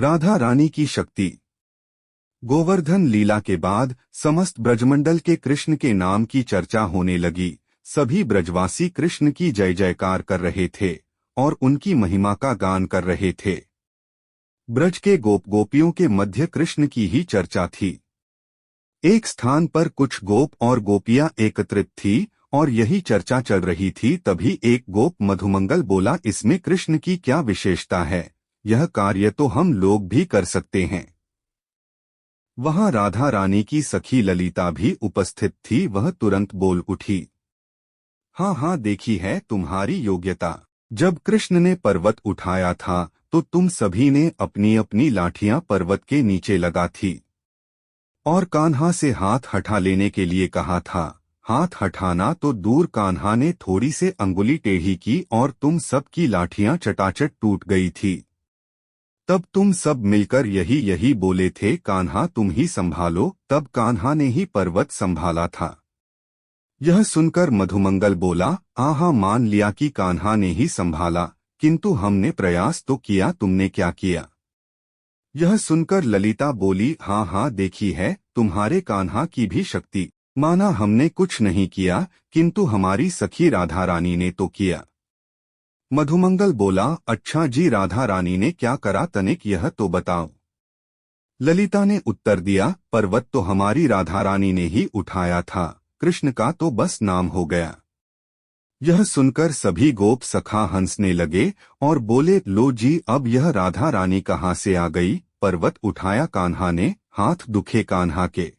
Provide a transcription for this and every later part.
राधा रानी की शक्ति। गोवर्धन लीला के बाद समस्त ब्रजमंडल के कृष्ण के नाम की चर्चा होने लगी। सभी ब्रजवासी कृष्ण की जय जयकार कर रहे थे और उनकी महिमा का गान कर रहे थे। ब्रज के गोप गोपियों के मध्य कृष्ण की ही चर्चा थी। एक स्थान पर कुछ गोप और गोपियां एकत्रित थी और यही चर्चा चल रही थी। तभी एक गोप मधुमंगल बोला, इसमें कृष्ण की क्या विशेषता है? यह कार्य तो हम लोग भी कर सकते हैं। वहां राधा रानी की सखी ललिता भी उपस्थित थी। वह तुरंत बोल उठी, हाँ हाँ, देखी है तुम्हारी योग्यता। जब कृष्ण ने पर्वत उठाया था तो तुम सभी ने अपनी अपनी लाठियां पर्वत के नीचे लगा थी और कान्हा से हाथ हटा लेने के लिए कहा था। हाथ हटाना तो दूर, कान्हा ने थोड़ी से अंगुली टेढ़ी की और तुम सब की लाठियां चटाचट टूट गई थी। तब तुम सब मिलकर यही बोले थे, कान्हा तुम ही संभालो। तब कान्हा ने ही पर्वत संभाला था। यह सुनकर मधुमंगल बोला, आहा, मान लिया कि कान्हा ने ही संभाला, किंतु हमने प्रयास तो किया, तुमने क्या किया? यह सुनकर ललिता बोली, हाँ हाँ, देखी है तुम्हारे कान्हा की भी शक्ति। माना हमने कुछ नहीं किया, किंतु हमारी सखी राधा रानी ने तो किया। मधुमंगल बोला, अच्छा जी, राधा रानी ने क्या करा, तनिक यह तो बताओ। ललिता ने उत्तर दिया, पर्वत तो हमारी राधा रानी ने ही उठाया था, कृष्ण का तो बस नाम हो गया। यह सुनकर सभी गोप सखा हंसने लगे और बोले, लो जी, अब यह राधा रानी कहाँ से आ गई? पर्वत उठाया कान्हा ने, हाथ दुखे कान्हा के।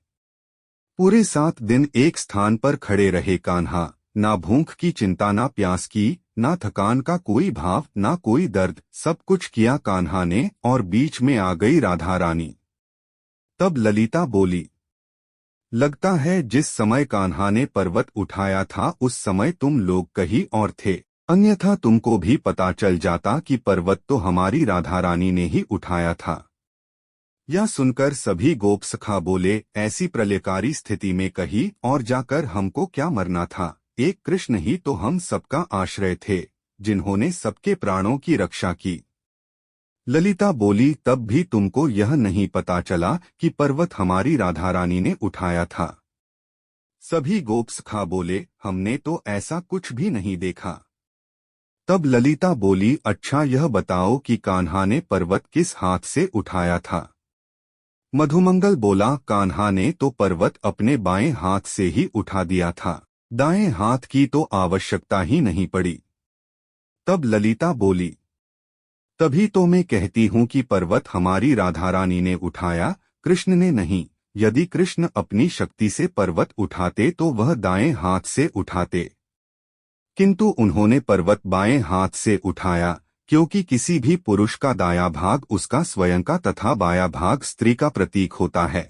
पूरे 7 दिन एक स्थान पर खड़े रहे कान्हा। ना भूख की चिंता, ना प्यास की, ना थकान का कोई भाव, ना कोई दर्द। सब कुछ किया कान्हा ने और बीच में आ गई राधा रानी। तब ललिता बोली, लगता है जिस समय कान्हा ने पर्वत उठाया था उस समय तुम लोग कहीं और थे, अन्यथा तुमको भी पता चल जाता कि पर्वत तो हमारी राधा रानी ने ही उठाया था। यह सुनकर सभी गोप सखा बोले, ऐसी प्रलयकारी स्थिति में कहीं और जाकर हमको क्या मरना था? एक कृष्ण ही तो हम सबका आश्रय थे, जिन्होंने सबके प्राणों की रक्षा की। ललिता बोली, तब भी तुमको यह नहीं पता चला कि पर्वत हमारी राधा रानी ने उठाया था? सभी गोप सखा बोले, हमने तो ऐसा कुछ भी नहीं देखा। तब ललिता बोली, अच्छा यह बताओ कि कान्हा ने पर्वत किस हाथ से उठाया था? मधुमंगल बोला, कान्हा ने तो पर्वत अपने बाएं हाथ से ही उठा दिया था, दाएं हाथ की तो आवश्यकता ही नहीं पड़ी। तब ललिता बोली, तभी तो मैं कहती हूँ कि पर्वत हमारी राधा रानी ने उठाया, कृष्ण ने नहीं। यदि कृष्ण अपनी शक्ति से पर्वत उठाते तो वह दाएं हाथ से उठाते, किंतु उन्होंने पर्वत बाएं हाथ से उठाया, क्योंकि किसी भी पुरुष का दायां भाग उसका स्वयं का तथा बायां भाग स्त्री का प्रतीक होता है।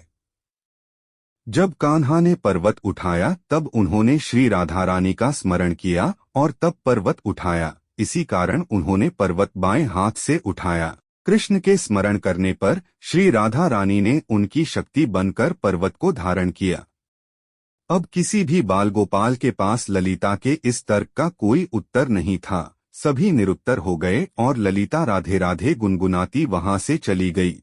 जब कान्हा ने पर्वत उठाया तब उन्होंने श्री राधा रानी का स्मरण किया और तब पर्वत उठाया। इसी कारण उन्होंने पर्वत बाएं हाथ से उठाया। कृष्ण के स्मरण करने पर श्री राधा रानी ने उनकी शक्ति बनकर पर्वत को धारण किया। अब किसी भी बाल गोपाल के पास ललिता के इस तर्क का कोई उत्तर नहीं था। सभी निरुत्तर हो गए और ललिता राधे राधे गुनगुनाती वहां से चली गई।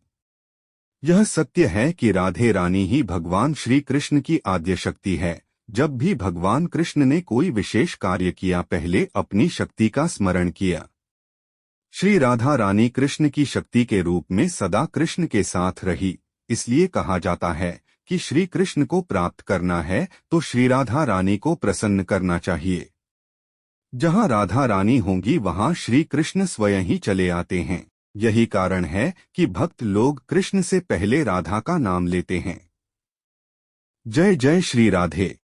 यह सत्य है कि राधे रानी ही भगवान श्री कृष्ण की आद्य शक्ति है। जब भी भगवान कृष्ण ने कोई विशेष कार्य किया, पहले अपनी शक्ति का स्मरण किया। श्री राधा रानी कृष्ण की शक्ति के रूप में सदा कृष्ण के साथ रही। इसलिए कहा जाता है कि श्री कृष्ण को प्राप्त करना है तो श्री राधा रानी को प्रसन्न करना चाहिए। जहाँ राधा रानी होंगी वहाँ श्री कृष्ण स्वयं ही चले आते हैं। यही कारण है कि भक्त लोग कृष्ण से पहले राधा का नाम लेते हैं। जय जय श्री राधे।